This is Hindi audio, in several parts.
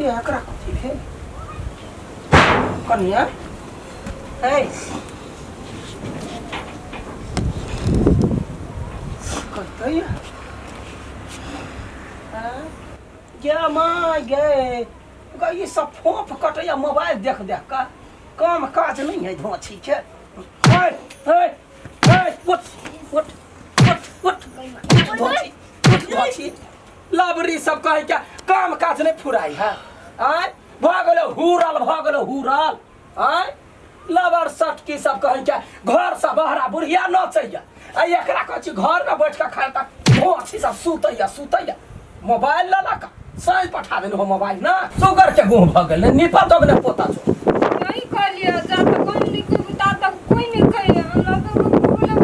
ये एकरा कथी भेल कन्या ए कतै गे माँ गे ये सब फोफ कटैया मोबाइल देख देख का काम काज नहीं है धोछी के हे हे हे उठ धोछी लाबरी सब कहे क्या काम काज नहीं फुराई है आय भागलो हुराल आय लबर सट की सब कहे क्या घर से बहरा बुढ़िया न चाहिए आ एकरा कछि घर में बैठ के खाए तक धोछी सब सुतैया मोबाइल ला का सही पठा देन हो मोबाइल ना सुगर के गुह भ गेल निपा तब ने पोता छो नहीं कहलिए जा त कोन निक बता त कोई नहीं कहे हमरा तो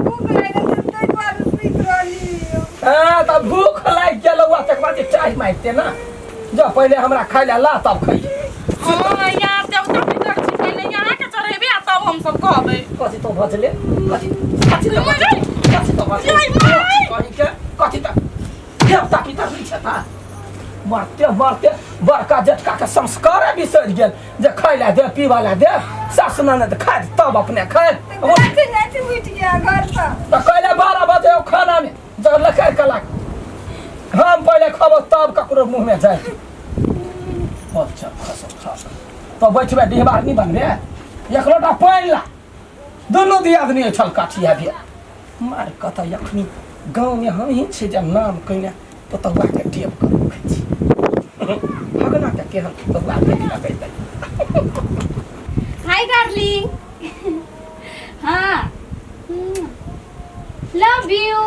भूख लगे तै बार सुइत रहली हां त भूख लाग गेल हुआ तक बाद चाय मारते ना जो पहले हमरा खाइ ला तब खाइ हां यार देवता पितर छी पहले यहां के चढ़ेबे तब हम सब कहबे कथि तो भजले कथि तो भजले कहि के कथि त देवता पितर नहीं छता मरते बड़का जेठका के संस्कार बिसर गेल जे खाइला दे पीवाला दे सास ननद खाए तब अपने खाए नहीं उठ गया घर पर तो कहले 12 बजे खाना में जब लखार कला हम पहले खबो तब ककरो मुंह में जाए अच्छा खस तो बैठबे डिहबार नहीं बनबे एक लोटा पानी ला दोनों दियादनी छल काठिया भी मार कत यखनी गांव में हम ही छे जब नाम कइने तो तबा के टेप कर रखे छी भगना के केहन तो बात देखला कहते हाय डार्लिंग हां लव यू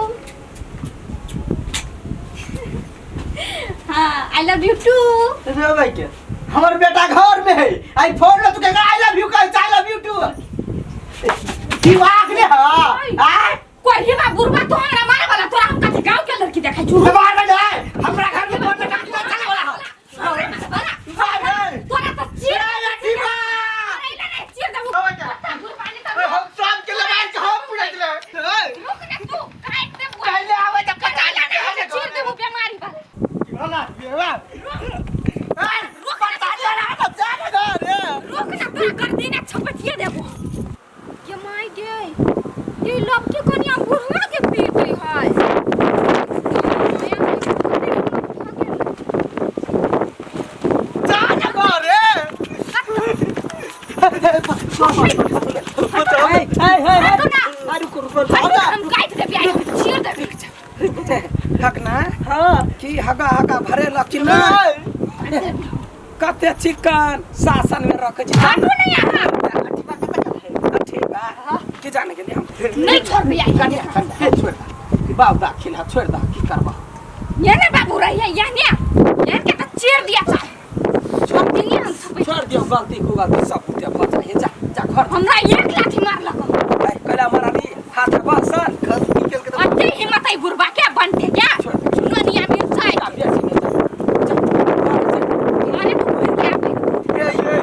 हां आई लव यू टू रे भाई के हमर बेटा घर में है आई फोन लो तू के आई लव यू कह आई लव यू टू दिमाग ने हां आ कोई ये बा बुरबा तो हमरा मारे वाला तोरा हम कथि गांव के लड़की देखै छु मार में जाए हमरा घर में फोन लगा चला वाला तोरा तो चीर दीवा अरे ले चीर दबू बुरबा ने तो हम सब के लगा के हम पुलिस ले रुक ना तू काट दे पहले आवे तो पता चला चीर दबू बीमारी बा ना बेवा रुक ना तोरा कर दी ना छपटिए देबू के माय गे ये लोग के कनिया बुढ़वा के पीटे है की हगा भरे लकी ना कते चिकन शासन में रखे छी काटू नहीं यहाँ ठीक बा की जाने के हम नहीं छोड़ भी आई छोड़ बाबा खिला छोड़ दा की करबा ये ना बाबू रही है ये के तो चीर दिया था छोड़ दिए हम सब छोड़ दियो गलती को गलती सब कुछ बचा है जा घर हमरा एक लाठी मार लगा कला मारा दी हाथ बसन घर निकल के अते हिम्मत है बुरबा के बनते क्या दुनिया में जाए माने तो बोल क्या ये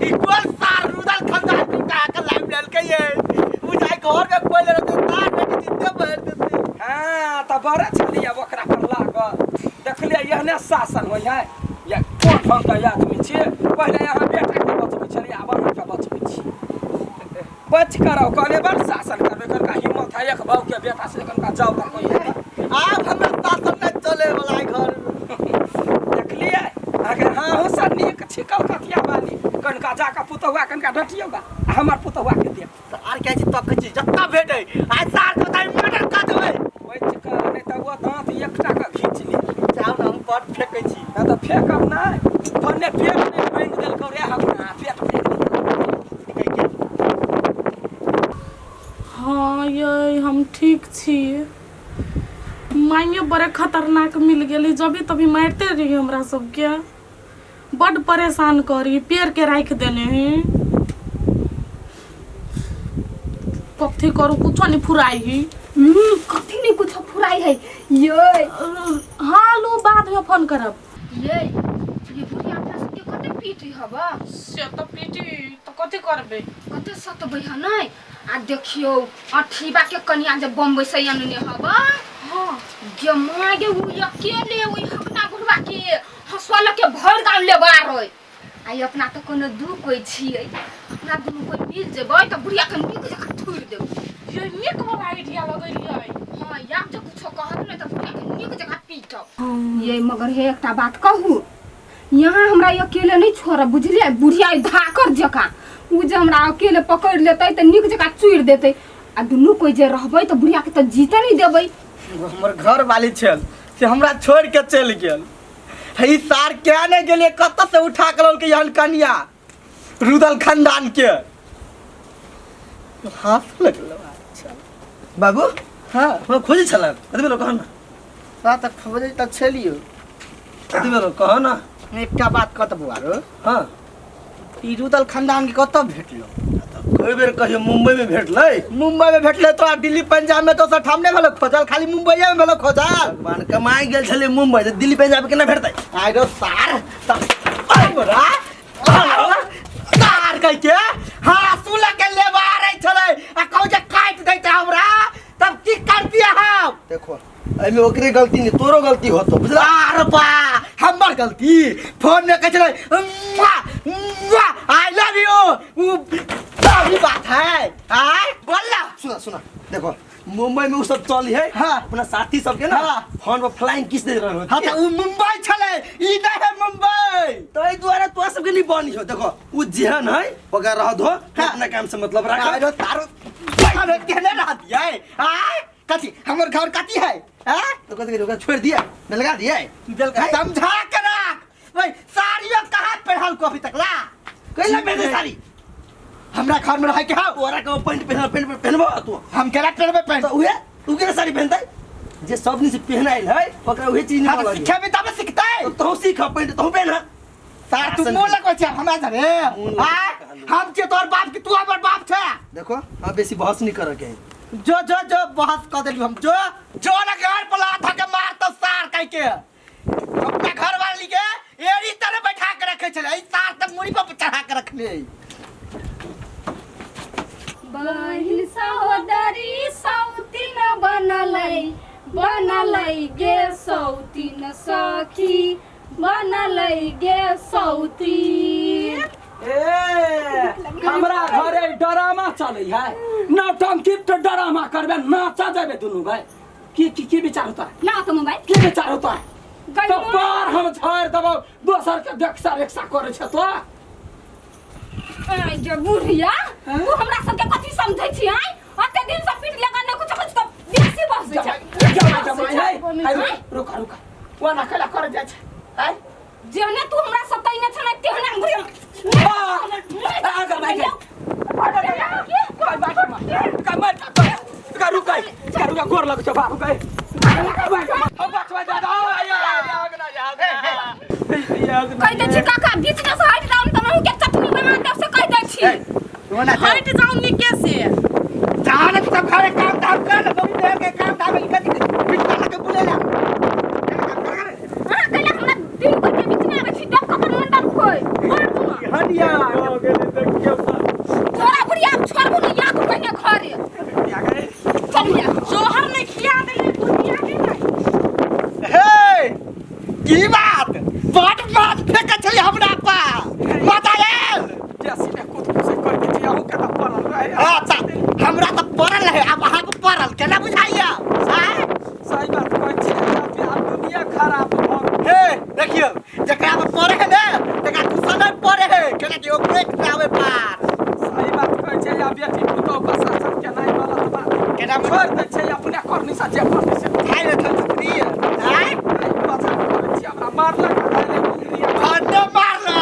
इक्वल सार रुदल खंदा का लाइव लेल के ये बुझाई घर में कोई ले तो तार में जिंदे भर देते हां त बड़ा छलिया ओकरा पर लाग देखलिए यहने शासन होय है या कोन ढंग का आदमी छी पहले यहां बेटा के बचबै छलिए अब हम के बचबै छी बच करो कने बड़ शासन करबे कर का हिम्मत है एक भाव के बेटा से कनका जाओ का कोई आप हमरा शासन में चले वाला घर देखलिए अगर हां हो सब नीक छिकल कथिया वाली कनका जाका पुतहुआ कनका डटियोगा हमर पुतहुआ के दे आर के जी तक छी जत्ता भेटै आज सार को ताई मर्डर का देबै ओइ चिका नै त वो दांत एकटा का खींच ले जाओ हम पट फेकै छी ना त फेकब नै फन्ने पेट नै भांग देल करे हमरा पेट फेक हाँ ये हम ठीक छी माइये बड़े खतरनाक मिल गेली जब तभी मारते रही हमरा सबके बड़ परेशान करी पेड़ के राख देने हैं कथी करू कुछ नहीं फुराई कथी नहीं कुछ फुराई है ये हाँ लो बाद में फोन करब ये बुढ़िया अपना सबके कते पीटी हबा से तो पीटी तो कथी करबे कते सतबै ह नै आ देखियो अठीबा के कनिया जे बम्बई से आनने हबा हां जे मागे उ अकेले ओइ हकना बुढ़वा के सोलह के भर गांव लेबार होय आई अपना तो कोनो दुख होय छियै अपना दुनू कोई मिल जेबै त बुढ़िया के नीक जका थुर देबै ये नीक वाला आइडिया लगैलियै हां या जो कुछ कहत नै त बुढ़िया के नीक जका पीटब ये मगर हे एकटा बात कहू यहाँ हमरा अकेले नहीं छोड़ बुझलिए बुढ़िया धाकर जका उ जे हमरा अकेले पकड़ लेतै त नीक जका चुइर देतै आ दुनू कोई जे रहबै त बुढ़िया के त जीते नहीं देबै हमर घर वाली छल से हमरा छोड़ के चल गेल हई सार क्या नहीं गेलिए कत से उठा के लल के यहन कन्या रुदल खानदान के हाथ लगल बाबू हाँ हम खोजी छल कथि बेलो कह ना रात तक खोजे तक छलियो कथि बेलो कह ना एकटा बात कत बुआरो हां ई रुदल खानदान के कत भेटलो कोई बेर कहियो मुंबई में भेटलै मुंबई में भेटले तो दिल्ली पंजाब में तो सब ठामने भेलो खोजल खाली मुंबई में भेलो खोजल भगवान कमाई गेल छले मुंबई त दिल्ली पंजाब केना भेटतै आइ रो सार हमरा सार कह के हां सुला के लेबा रे छले आ कहू जे काट दैते हमरा तब की करती हम देखो एमे ओकरे गलती नहीं तोरो गलती होतो बुझला अरे बा हमर गलती फोन में कह छले आई लव यू सारी बात है आय बोलला सुना सुना देखो मुंबई में उ सब चली है हाँ। अपना साथी सब के ना हाँ। फोन पर फ्लाइंग किस दे रहल हां त उ मुंबई छले ई नहीं है मुंबई तो ई द्वारा तो सब के नहीं बनी हो देखो उ जेहन है पगार रह दो अपना काम से मतलब आई रख रो तारो अरे केने रह दिए आय कथी हमर घर कथी है हैं तो कथि के छोड़ दिया मैं लगा दिया समझा के रख भाई साड़ियों कहां पहनल को अभी तक ला कैला पहने साड़ी हमरा घर में रह के हां ओरा का पैंट पहनबो तू हम केरा करबे पहन तो उहे तू के साड़ी पहनतै जे सब नि से पहनाइल है ओकरा उहे चीज नहीं मालूम सीखे भी तब सीखते तो तू सीख पैंट तू पहन सार तू मोल लगो छ हमरा धरे हां हम के तोर बाप की तू हमर बाप छ देखो हां बेसी बहस नहीं करे के जो बहस कर देली हम जो ना घर पला था के मार तो सार कह के अपना घर वाली के एड़ी तरह बैठा के रखे छले सार तक मुड़ी पर चढ़ा के रखले बहिन सहोदरी सौतीन बनलै गे सौतीन सखी बनलै गे सौतीन हमरा घरे ड्रामा चलै है नौटंकी तो ड्रामा करबे नाचा देबे दुनु भाई की विचार होता है ला तो मोबाइल की विचार होता है तो पार हम छोड़ देबो दोसर के देखसा रेखसा करे छ तो आई जे बुढ़िया तू हमरा सब के कथि समझै छी आई अते दिन से पीठ लगा न कुछ तो बेसी बस जमा है रुका वो ना कला कर जाय छै है जेहने तू हमरा सब तइने छ न तेहने बुढ़िया आगे भाई रुका गोर लग छ बाबू गए कह दे छी काका बीच में से हट जाऊं त के चटनी बना दे से कह दे छी हट जाऊं निके से जाने सब घरे काम धाम कर बहु देर के काम धाम कथि पिटका लगे बुलेला हां कला हमरा दिन को के बीच में आवे छी देख ककर मंडप कोई मार दूंगा हटिया हो गेले देखियो थोड़ा बुढ़िया छोड़बो न या तू कने घरे क्या करे चल जा जोहर में खिया देले बुढ़िया के नहीं हे की बात फेंक छली हमरा पा मत आयल जैसे में कुछ से कर के जिया के त पड़ल रहे अच्छा हमरा त पड़ल है अब अहाँ को पड़ल केना बुझाइया सही बात कहै छी आप दुनिया खराब भ हे देखियो जकरा में पड़े है ना तकरा तू समय पड़े है केना कि ओकरे आवे पार सही बात कहै छी या बेटी पुतो बसा सब के नहीं वाला बात केना छोड़ दे छै अपने करनी सा जे करनी से खाइ ले थल छुरी है बचा कहै छी हमरा मारला खंड मारला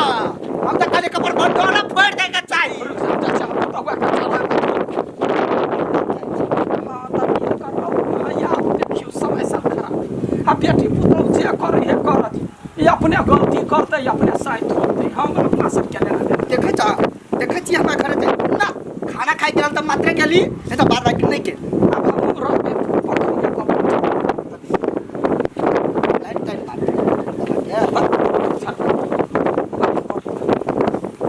हम त खाली कपर भंडोरा फोड़ दे के चाहिए बेटी पुतौ जे करे है करत ई अपने गलती करते अपने साइड होते हम अपना सब के लेना देखे छी हमरा घरे ना खाना खाइ गेल त मात्र गेली नहीं तो बार बार नहीं के अब हम रहबे